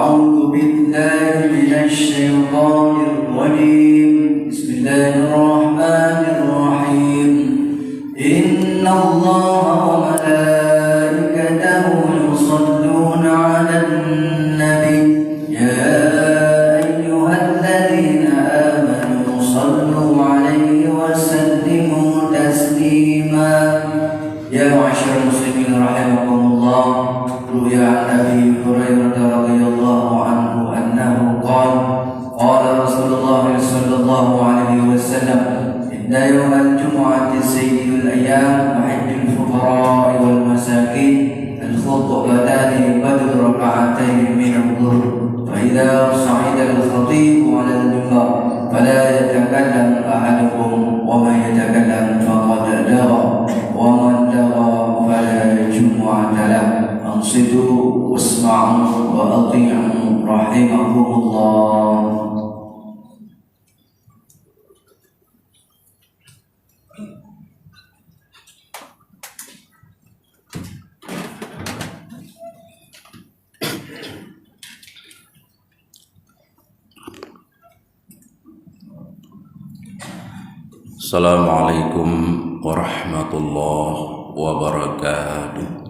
أعوذ بالله من الشيطان الرجيم بسم الله الرحمن الرحيم إن الله وملائكته يصلون على النبي يا أيها الذين آمنوا صلوا عليه وسلموا تسليما يا معاشر المسلمين رحمكم الله روي عن أبي هريرة رضي الله عنه أنه قال قال رسول الله صلى الله عليه وسلم إن يوم الجمعة سيد الأيام وحج الفقراء والمساكين الخطبتان بدل ركعتين من الظهر فإذا صعد الخطيب على المنبر فلا يتكلم أحدكم ومن يتكلم فقد لغى ومن لغى فلا جمعة له أنصتوا واسمعوا وأطيعوا رحمكم الله. Assalamualaikum warahmatullahi wabarakatuh.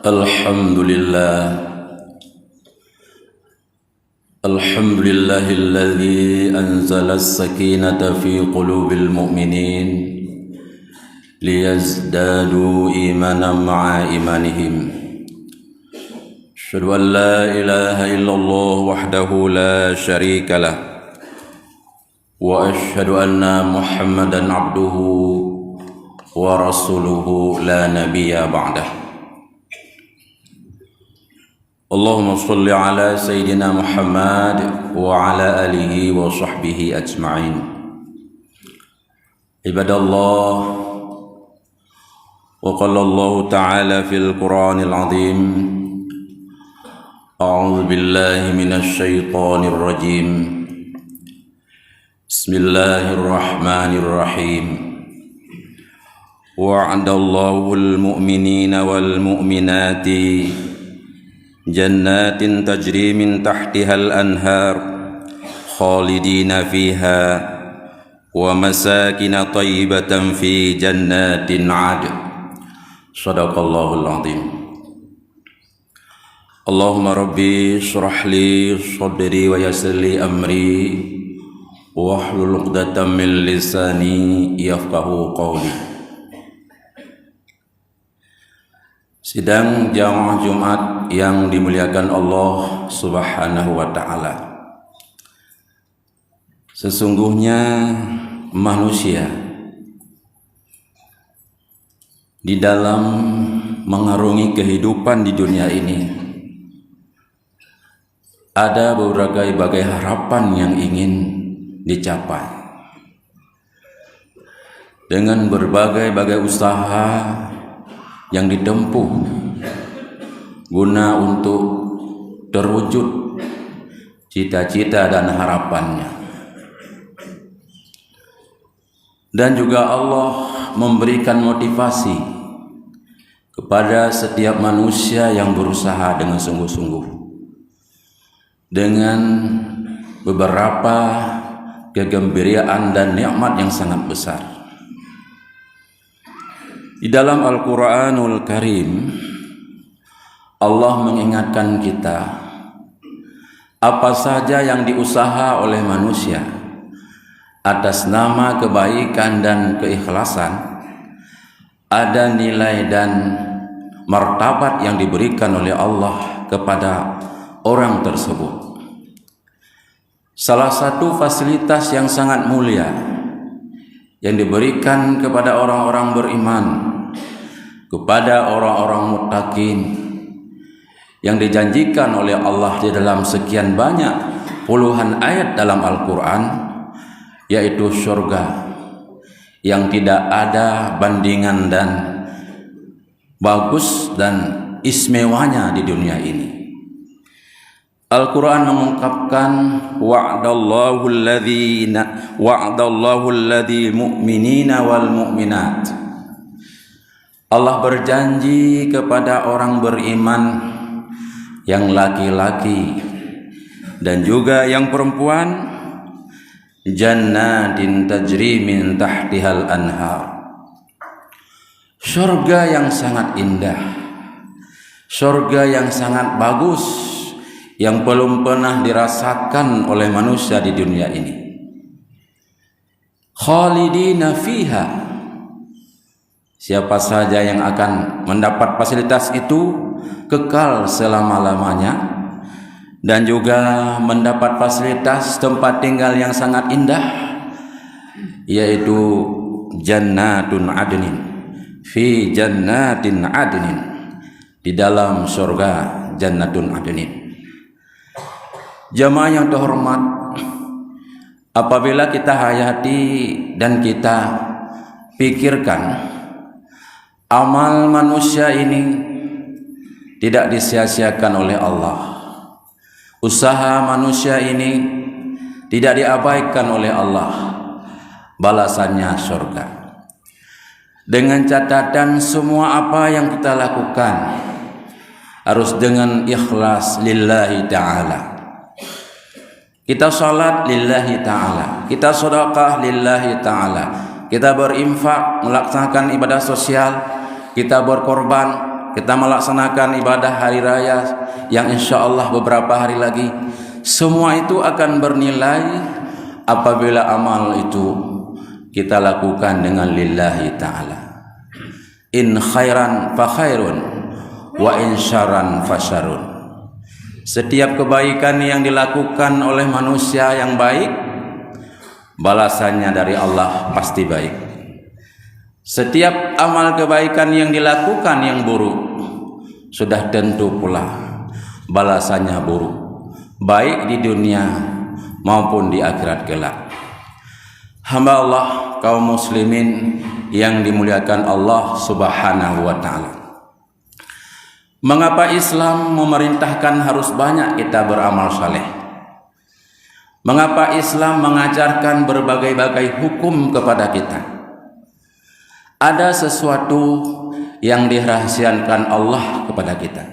Alhamdulillah. Alhamdulillahilladzi anzala as-sakinata fi qulubil mu'minin liyazdadu imanan ma'a imanihim. Asyhadu an la ilaha illallah wahdahu la syarika lah wa asyhadu anna Muhammadan abduhu wa rasuluhu la nabiyya ba'dah. Allahumma salli ala Sayyidina Muhammad wa ala alihi wa sahbihi ajma'in. Ibadallah, wa qala Allah ta'ala fil Qur'anil azim, a'udzu billahi minasy syaithanir rajim. Bismillahirrahmanirrahim. Wa'adallahu al-mu'minina wal mu'minati jannatin tajri min tahtihal anhar khalidina fiha wa masakina tayyibatan fi jannatin 'adn. Shadaqallahul azim. Allahumma rabbi shrah li sadri wa yassir li amri wahlul 'uqdatam min lisani yafqahu qawli. Sidang jamaah Jumat yang dimuliakan Allah Subhanahu wa ta'ala. Sesungguhnya manusia di dalam mengarungi kehidupan di dunia ini ada berbagai harapan yang ingin dicapai dengan berbagai usaha yang ditempuh guna untuk terwujud cita-cita dan harapannya. Dan juga Allah memberikan motivasi kepada setiap manusia yang berusaha dengan sungguh-sungguh dengan beberapa kegembiraan dan nikmat yang sangat besar. Di dalam Al-Quranul Karim, Allah mengingatkan kita apa saja yang diusaha oleh manusia atas nama kebaikan dan keikhlasan, ada nilai dan martabat yang diberikan oleh Allah kepada orang tersebut. Salah satu fasilitas yang sangat mulia yang diberikan kepada orang-orang beriman, kepada orang-orang muttaqin, yang dijanjikan oleh Allah di dalam sekian banyak puluhan ayat dalam Al-Quran, yaitu surga yang tidak ada bandingan dan bagus dan istimewanya di dunia ini. Al-Quran mengungkapkan wa'adallahu alladhi mu'minina wal mu'minat. Allah berjanji kepada orang beriman yang laki-laki dan juga yang perempuan, jannatin tajri min tahtihal anhar. Surga yang sangat indah, surga yang sangat bagus, yang belum pernah dirasakan oleh manusia di dunia ini. Khalidina fiha. Siapa saja yang akan mendapat fasilitas itu kekal selama-lamanya, dan juga mendapat fasilitas tempat tinggal yang sangat indah, yaitu jannatun adnin, fi jannatin adnin, di dalam surga jannatun adnin. Jamaah yang terhormat, apabila kita hayati dan kita pikirkan, amal manusia ini tidak disia-siakan oleh Allah. Usaha manusia ini tidak diabaikan oleh Allah. Balasannya surga. Dengan catatan semua apa yang kita lakukan harus dengan ikhlas lillahi ta'ala. Kita salat lillahi ta'ala, kita sedekah lillahi ta'ala, kita berinfak, melaksanakan ibadah sosial, kita berkorban kita melaksanakan ibadah hari raya yang insya Allah beberapa hari lagi, semua itu akan bernilai apabila amal itu kita lakukan dengan lillahi ta'ala. In khairan fa khairun wa in syarran fa syarrun. Setiap kebaikan yang dilakukan oleh manusia yang baik, balasannya dari Allah pasti baik. Setiap amal kebaikan yang dilakukan yang buruk, sudah tentu pula balasannya buruk, baik di dunia maupun di akhirat kelak. Hamba Allah, kaum muslimin yang dimuliakan Allah Subhanahu wa ta'ala. Mengapa Islam memerintahkan harus banyak kita beramal saleh? Mengapa Islam mengajarkan berbagai-bagai hukum kepada kita? Ada sesuatu yang dirahasiakan Allah kepada kita.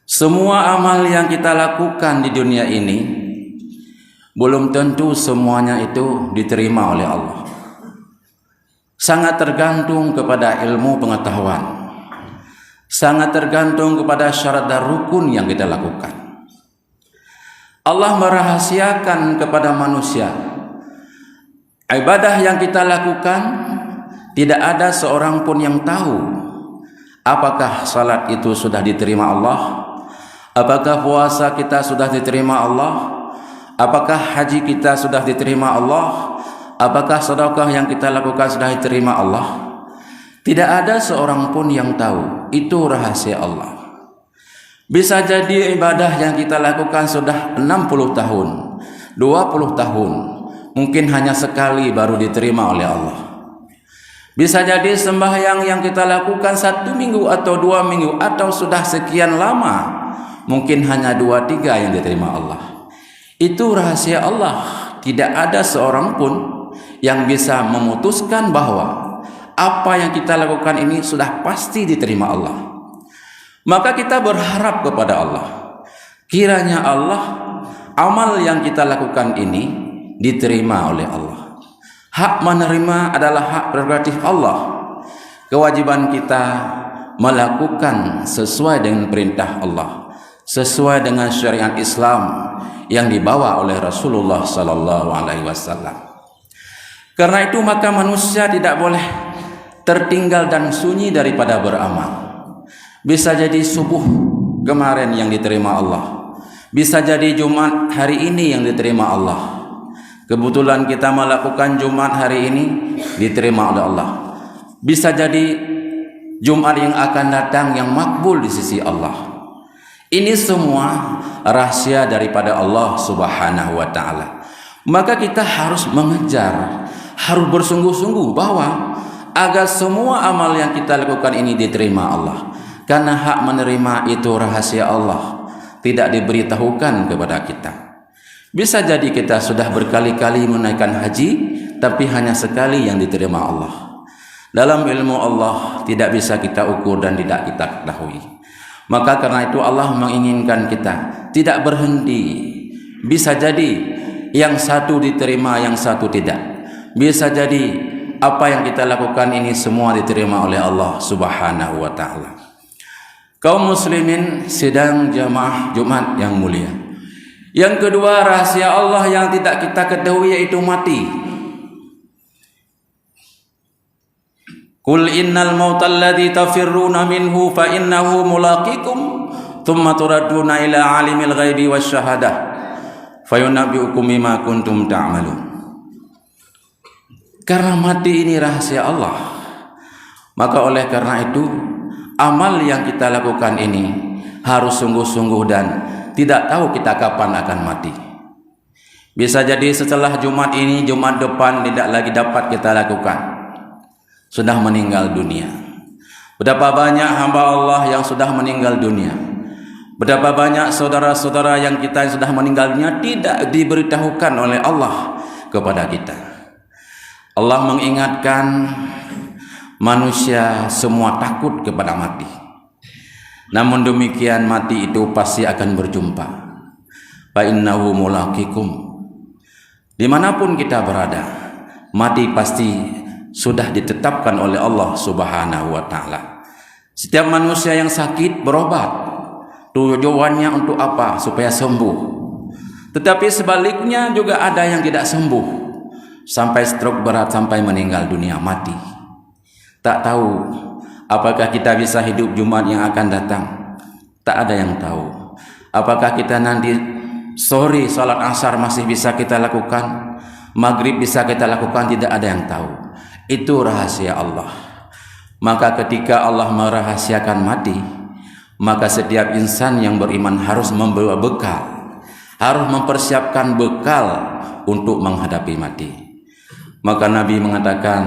Semua amal yang kita lakukan di dunia ini belum tentu semuanya itu diterima oleh Allah. Sangat tergantung kepada ilmu pengetahuan, sangat tergantung kepada syarat dan rukun yang kita lakukan. Allah merahasiakan kepada manusia ibadah yang kita lakukan. Tidak ada seorang pun yang tahu apakah salat itu sudah diterima Allah, apakah puasa kita sudah diterima Allah, apakah haji kita sudah diterima Allah, apakah sedekah yang kita lakukan sudah diterima Allah. Tidak ada seorang pun yang tahu. Itu rahasia Allah. Bisa jadi ibadah yang kita lakukan sudah 60 tahun, 20 tahun, mungkin hanya sekali baru diterima oleh Allah. Bisa jadi sembahyang yang kita lakukan 1 minggu atau 2 minggu atau sudah sekian lama, mungkin hanya 2-3 yang diterima Allah. Itu rahasia Allah. Tidak ada seorang pun yang bisa memutuskan bahwa apa yang kita lakukan ini sudah pasti diterima Allah. Maka kita berharap kepada Allah, kiranya Allah, amal yang kita lakukan ini diterima oleh Allah. Hak menerima adalah hak prerogatif Allah. Kewajiban kita melakukan sesuai dengan perintah Allah, sesuai dengan syariat Islam yang dibawa oleh Rasulullah sallallahu alaihi wasallam. Karena itu maka manusia tidak boleh tertinggal dan sunyi daripada beramal. Bisa jadi subuh kemarin yang diterima Allah, bisa jadi Jumat hari ini yang diterima Allah. Kebetulan kita melakukan Jumat hari ini diterima oleh Allah. Bisa jadi Jumat yang akan datang yang makbul di sisi Allah. Ini semua rahasia daripada Allah Subhanahu wa ta'ala. Maka kita harus mengejar, harus bersungguh-sungguh bahwa agar semua amal yang kita lakukan ini diterima Allah. Karena hak menerima itu rahasia Allah, tidak diberitahukan kepada kita. Bisa jadi kita sudah berkali-kali menaikkan haji, tapi hanya sekali yang diterima Allah. Dalam ilmu Allah tidak bisa kita ukur dan tidak kita ketahui. Maka karena itu Allah menginginkan kita tidak berhenti. Bisa jadi yang satu diterima, yang satu tidak. Bisa jadi apa yang kita lakukan ini semua diterima oleh Allah Subhanahu wa ta'ala. Kaum muslimin sidang jamaah Jumat yang mulia. Yang kedua, rahasia Allah yang tidak kita ketahui yaitu mati. Qul innal mautal ladzi tafirruna minhu fa innahu mulaqikum thumma turadduna ila alimil ghaibi wasyahadah fayunabbiukum bima kuntum ta'malun. Karena mati ini rahasia Allah, maka oleh karena itu amal yang kita lakukan ini harus sungguh-sungguh dan tidak tahu kita kapan akan mati. Bisa jadi setelah Jumat ini, Jumat depan tidak lagi dapat kita lakukan, sudah meninggal dunia. Betapa banyak hamba Allah yang sudah meninggal dunia. Betapa banyak saudara-saudara yang kita yang sudah meninggal dunia tidak diberitahukan oleh Allah kepada kita. Allah mengingatkan manusia semua takut kepada mati. Namun demikian mati itu pasti akan berjumpa. Fa innahu mulaqikum. Dimanapun kita berada, mati pasti sudah ditetapkan oleh Allah Subhanahu wa ta'ala. Setiap manusia yang sakit berobat. Tujuannya untuk apa? Supaya sembuh. Tetapi sebaliknya juga ada yang tidak sembuh, sampai stroke berat, sampai meninggal dunia, mati. Tak tahu apakah kita bisa hidup Jumat yang akan datang. Tak ada yang tahu. Apakah kita nanti sore salat asar masih bisa kita lakukan, maghrib bisa kita lakukan, tidak ada yang tahu. Itu rahasia Allah. Maka ketika Allah merahasiakan mati, maka setiap insan yang beriman harus membawa bekal, harus mempersiapkan bekal untuk menghadapi mati. Maka Nabi mengatakan,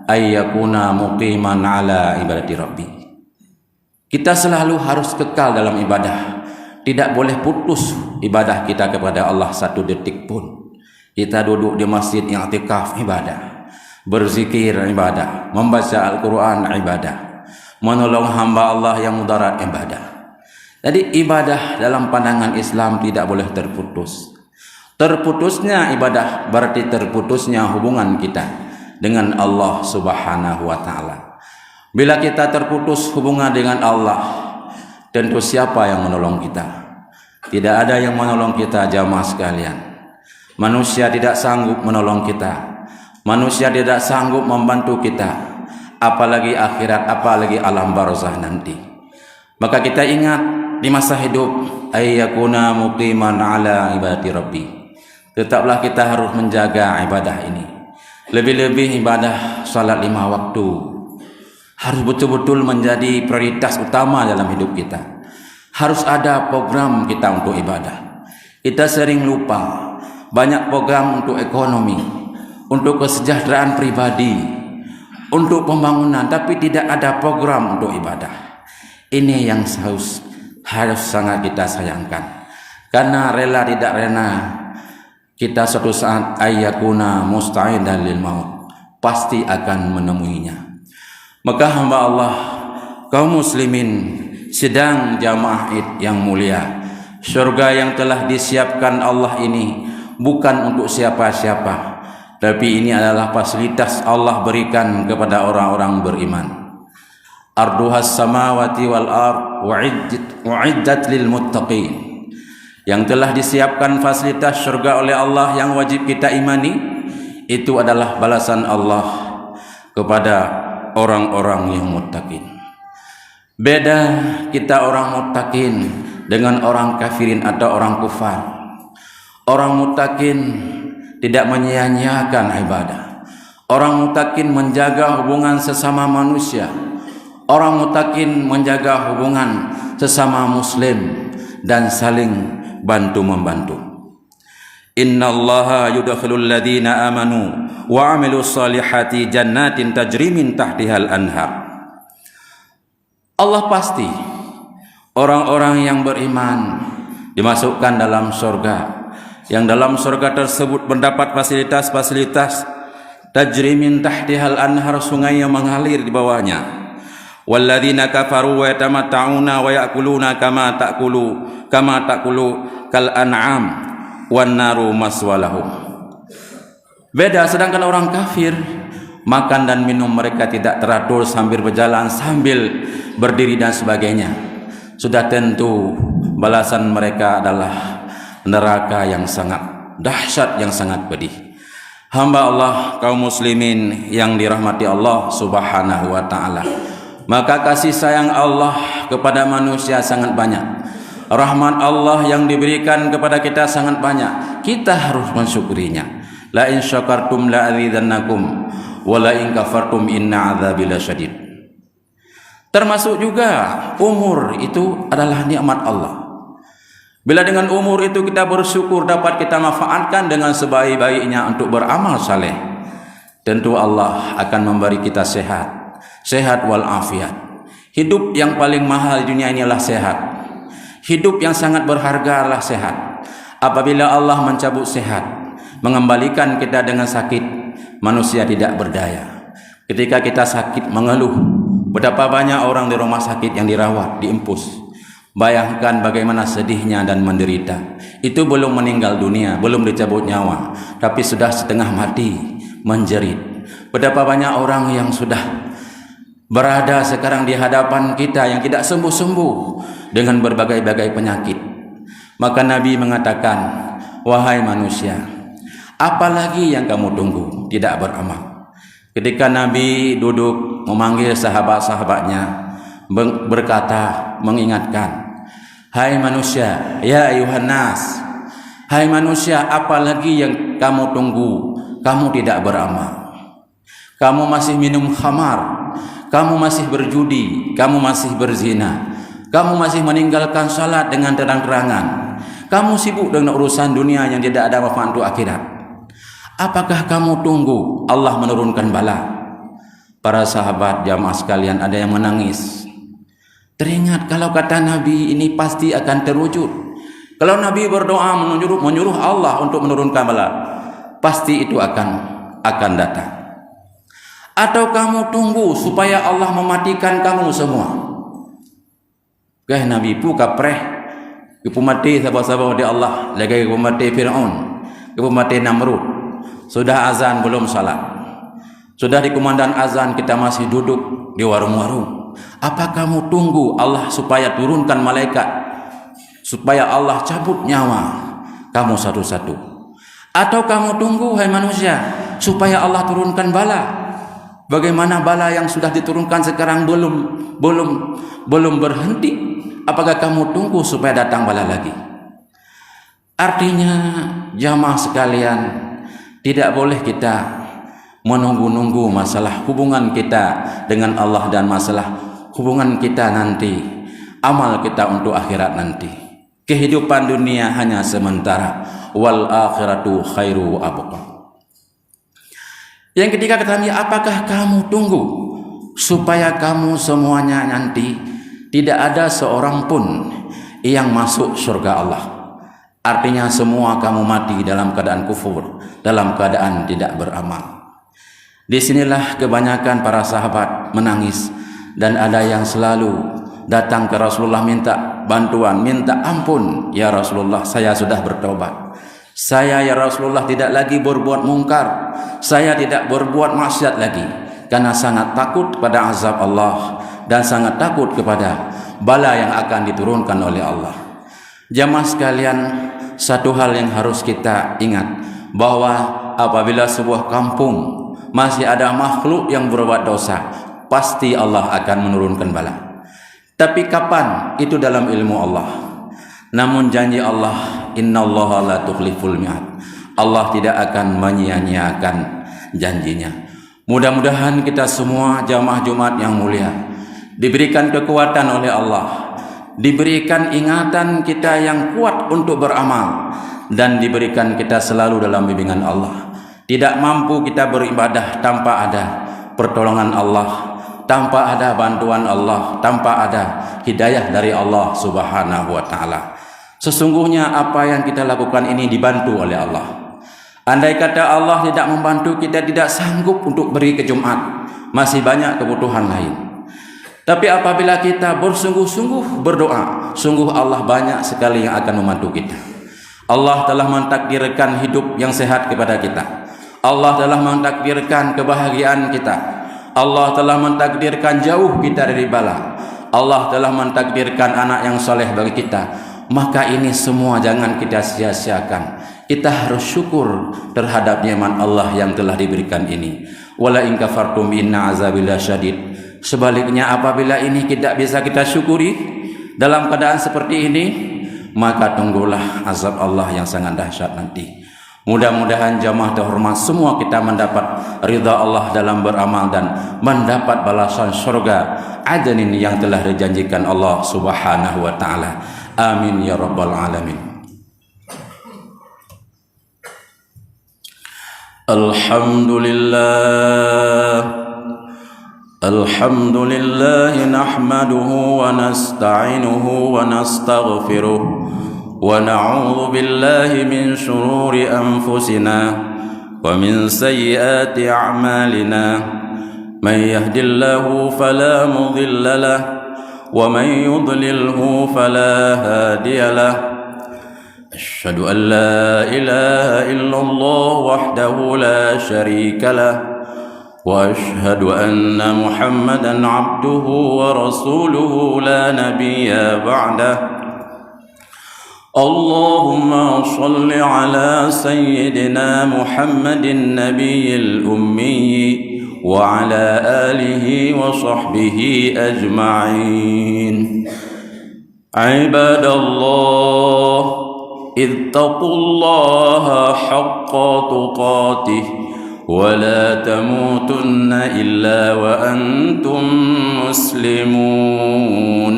ayyakuna muqiman ala ibadati rabbi. Kita selalu harus kekal dalam ibadah. Tidak boleh putus ibadah kita kepada Allah satu detik pun. Kita duduk di masjid i'tikaf, ibadah. Berzikir, ibadah. Membaca Al-Quran, ibadah. Menolong hamba Allah yang mudarat, ibadah. Jadi ibadah dalam pandangan Islam tidak boleh terputus. Terputusnya ibadah berarti terputusnya hubungan kita dengan Allah Subhanahu wa ta'ala. Bila kita terputus hubungan dengan Allah, tentu siapa yang menolong kita? Tidak ada yang menolong kita, jamaah sekalian. Manusia tidak sanggup menolong kita. Manusia tidak sanggup membantu kita. Apalagi akhirat, apalagi alam barzah nanti. Maka kita ingat di masa hidup, ayyakuna muqiman ala ibadati rabbi. Tetaplah kita harus menjaga ibadah ini. Lebih-lebih ibadah salat 5 waktu harus betul-betul menjadi prioritas utama dalam hidup kita. Harus ada program kita untuk ibadah. Kita sering lupa, banyak program untuk ekonomi, untuk kesejahteraan pribadi, untuk pembangunan, tapi tidak ada program untuk ibadah. Ini yang harus sangat kita sayangkan. Karena rela tidak rela, kita suatu saat ayyakuna musta'idan lil maut, pasti akan menemuinya. Maka hamba Allah, kaum muslimin sedang jamaah Id yang mulia. Surga yang telah disiapkan Allah ini bukan untuk siapa-siapa, tapi ini adalah fasilitas Allah berikan kepada orang-orang beriman. Arduhas samawati wal ard wa'iddat lil muttaqin. Yang telah disiapkan fasilitas surga oleh Allah yang wajib kita imani, itu adalah balasan Allah kepada orang-orang yang muttaqin. Beda kita orang muttaqin dengan orang kafirin atau orang kufar. Orang muttaqin tidak menyia-nyiakan ibadah. Orang muttaqin menjaga hubungan sesama manusia. Orang muttaqin menjaga hubungan sesama muslim dan saling bantu-membantu. Innallaha yudkhilul ladzina amanu wa 'amilus solihati jannatin tajri min tahtihal anhar. Allah pasti orang-orang yang beriman dimasukkan dalam surga. Yang dalam surga tersebut mendapat fasilitas-fasilitas tajri min tahtihal anhar, sungai yang mengalir di bawahnya. Walladzina kafaru wa yatamatta'una wa ya'kuluna kama ta'kulu kal an'am wan naru maswalahum. Beda, sedangkan orang kafir makan dan minum mereka tidak teratur, sambil berjalan, sambil berdiri dan sebagainya. Sudah tentu balasan mereka adalah neraka yang sangat dahsyat, yang sangat pedih. Hamba Allah, kaum muslimin yang dirahmati Allah Subhanahu wa ta'ala, maka kasih sayang Allah kepada manusia sangat banyak. Rahmat Allah yang diberikan kepada kita sangat banyak. Kita harus mensyukurinya. La in syakartum la azidannakum wa la in kafartum inna adzabi lasyadid. Termasuk juga umur itu adalah nikmat Allah. Bila dengan umur itu kita bersyukur dapat kita manfaatkan dengan sebaik-baiknya untuk beramal saleh, tentu Allah akan memberi kita sehat, sehat wal afiat. Hidup yang paling mahal di dunia ini adalah sehat. Hidup yang sangat berharga adalah sehat. Apabila Allah mencabut sehat, mengembalikan kita dengan sakit, manusia tidak berdaya. Ketika kita sakit mengeluh, betapa banyak orang di rumah sakit yang dirawat, diimpus. Bayangkan bagaimana sedihnya dan menderita. Itu belum meninggal dunia, belum dicabut nyawa, tapi sudah setengah mati, menjerit. Betapa banyak orang yang sudah berada sekarang di hadapan kita yang tidak sembuh-sembuh dengan berbagai-bagai penyakit. Maka Nabi mengatakan, wahai manusia, apalagi yang kamu tunggu? Tidak beramal. Ketika Nabi duduk memanggil sahabat-sahabatnya, berkata, mengingatkan, hai manusia, ya ayuhan nas, hai manusia, apalagi yang kamu tunggu? Kamu tidak beramal, kamu masih minum khamar, kamu masih berjudi, kamu masih berzina, kamu masih meninggalkan salat dengan terang-terangan, kamu sibuk dengan urusan dunia yang tidak ada manfaat untuk akhirat. Apakah kamu tunggu Allah menurunkan bala? Para sahabat jamaah sekalian, ada yang menangis. Teringat kalau kata Nabi ini pasti akan terwujud. Kalau Nabi berdoa menyuruh Allah untuk menurunkan bala, pasti itu akan datang. Atau kamu tunggu supaya Allah mematikan kamu semua? Kah Nabi pu kapreh ke mati sahabat-sahabat di Allah, lagi ke mati Fir'aun, ke mati Namrud. Sudah azan belum salat, sudah dikumandang azan kita masih duduk di warung-warung. Apa kamu tunggu Allah supaya turunkan malaikat, supaya Allah cabut nyawa kamu satu-satu? Atau kamu tunggu, hai manusia, supaya Allah turunkan bala? Bagaimana bala yang sudah diturunkan sekarang belum berhenti? Apakah kamu tunggu supaya datang bala lagi? Artinya jamaah sekalian, tidak boleh kita menunggu-nunggu masalah hubungan kita dengan Allah dan masalah hubungan kita nanti, amal kita untuk akhirat nanti. Kehidupan dunia hanya sementara, wal akhiratu khairu abqa. Yang ketiga kata Nabi, apakah kamu tunggu supaya kamu semuanya nanti tidak ada seorang pun yang masuk surga Allah? Artinya semua kamu mati dalam keadaan kufur, dalam keadaan tidak beramal. Disinilah kebanyakan para sahabat menangis, dan ada yang selalu datang ke Rasulullah minta bantuan, minta ampun. Ya Rasulullah, saya sudah bertobat. Saya ya Rasulullah tidak lagi berbuat mungkar, saya tidak berbuat maksiat lagi, karena sangat takut pada azab Allah dan sangat takut kepada bala yang akan diturunkan oleh Allah. Jamaah sekalian, satu hal yang harus kita ingat, bahwa apabila sebuah kampung masih ada makhluk yang berbuat dosa, pasti Allah akan menurunkan bala. Tapi kapan? Itu dalam ilmu Allah. Namun janji Allah, innallaha la tukhliful mi'ad. Allah tidak akan menyia-nyiakan janjinya. Mudah-mudahan kita semua jamaah Jumat yang mulia diberikan kekuatan oleh Allah, diberikan ingatan kita yang kuat untuk beramal, dan diberikan kita selalu dalam bimbingan Allah. Tidak mampu kita beribadah tanpa ada pertolongan Allah, tanpa ada bantuan Allah, tanpa ada hidayah dari Allah Subhanahu wa taala. Sesungguhnya apa yang kita lakukan ini dibantu oleh Allah. Andai kata Allah tidak membantu, kita tidak sanggup untuk beri ke Jumat, masih banyak kebutuhan lain. Tapi apabila kita bersungguh-sungguh berdoa, sungguh Allah banyak sekali yang akan membantu kita. Allah telah mentakdirkan hidup yang sehat kepada kita. Allah telah mentakdirkan kebahagiaan kita. Allah telah mentakdirkan jauh kita dari bala. Allah telah mentakdirkan anak yang soleh bagi kita. Maka ini semua jangan kita sia-siakan. Kita harus syukur terhadap nikmat Allah yang telah diberikan ini. Wala in kafartum inna azabil syadid. Sebaliknya apabila ini tidak bisa kita syukuri dalam keadaan seperti ini, maka tunggulah azab Allah yang sangat dahsyat nanti. Mudah-mudahan jamaah terhormat semua kita mendapat ridha Allah dalam beramal dan mendapat balasan surga adnin yang telah dijanjikan Allah Subhanahu wa taala. Amin ya rabbal alamin. Alhamdulillah nahmaduhu wa nasta'inuhu wa nastaghfiruh ونعوذ بالله من شرور أنفسنا ومن سيئات أعمالنا من يهد الله فلا مضل له ومن يضلله فلا هادي له أشهد أن لا إله إلا الله وحده لا شريك له وأشهد أن محمدا عبده ورسوله لا نبي بعده. اللهم صل على سيدنا محمد النبي الأمي وعلى آله وصحبه أجمعين. عباد الله، اتقوا الله حق تقاته ولا تموتن إلا وأنتم مسلمون.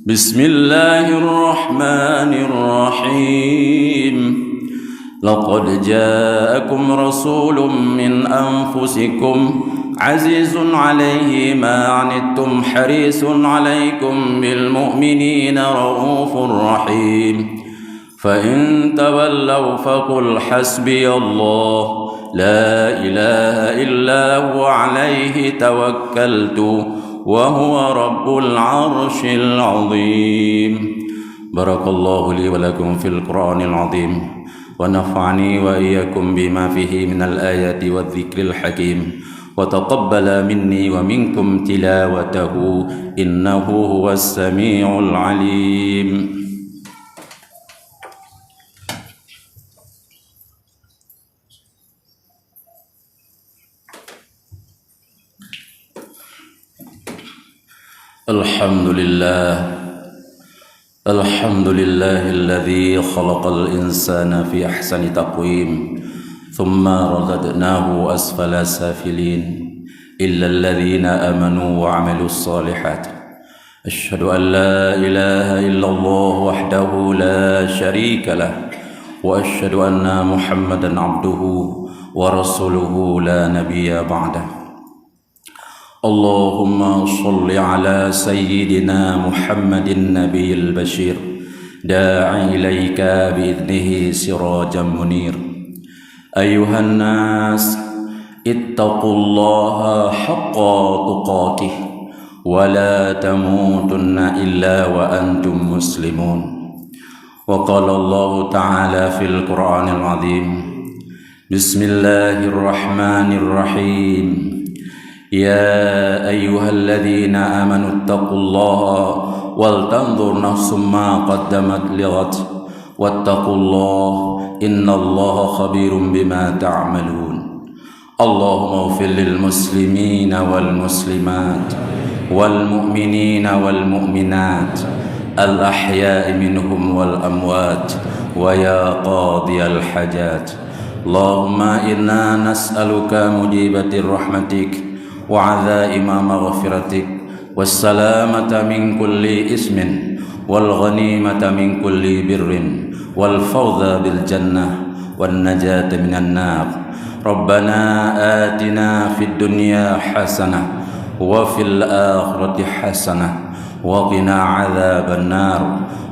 بسم الله الرحمن الرحيم. لقد جاءكم رسول من أنفسكم عزيز عليه ما عنتم حريص عليكم بالمؤمنين رؤوف رحيم. فإن تولوا فقل حسبي الله لا إله إلا هو عليه توكلت وهو رب العرش العظيم. بارك الله لي ولكم في القرآن العظيم، ونفعني وإياكم بما فيه من الآيات والذكر الحكيم، وتقبل مني ومنكم تلاوته إنه هو السميع العليم. الحمد لله الذي خلق الإنسان في أحسن تقويم ثم رددناه أسفل سافلين إلا الذين آمنوا وعملوا الصالحات. أشهد أن لا إله إلا الله وحده لا شريك له، وأشهد أن محمدا عبده ورسوله لا نبي بعده. اللهم صل على سيدنا محمد النبي البشير داعي إليك بإذنه سراجا منير. أيها الناس، اتقوا الله حق تقاته ولا تموتن إلا وأنتم مسلمون. وقال الله تعالى في القرآن العظيم: بسم الله الرحمن الرحيم. يا أيها الذين آمنوا اتقوا الله ولتنظر نفس ما قدمت لغد واتقوا الله إن الله خبير بما تعملون. اللهم اغفر للمسلمين والمسلمات والمؤمنين والمؤمنات الأحياء منهم والأموات ويا قاضي الحاجات. اللهم إنا نسألك موجبات رحمتك وعزائم مغفرتك والسلامة من كل إثم والغنيمة من كل بر والفوز بالجنة والنجاة من النار. ربنا آتنا في الدنيا حسنة وفي الآخرة حسنة وقنا عذاب النار.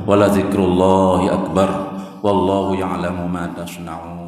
ولذكر الله أكبر والله يعلم ما تصنعون.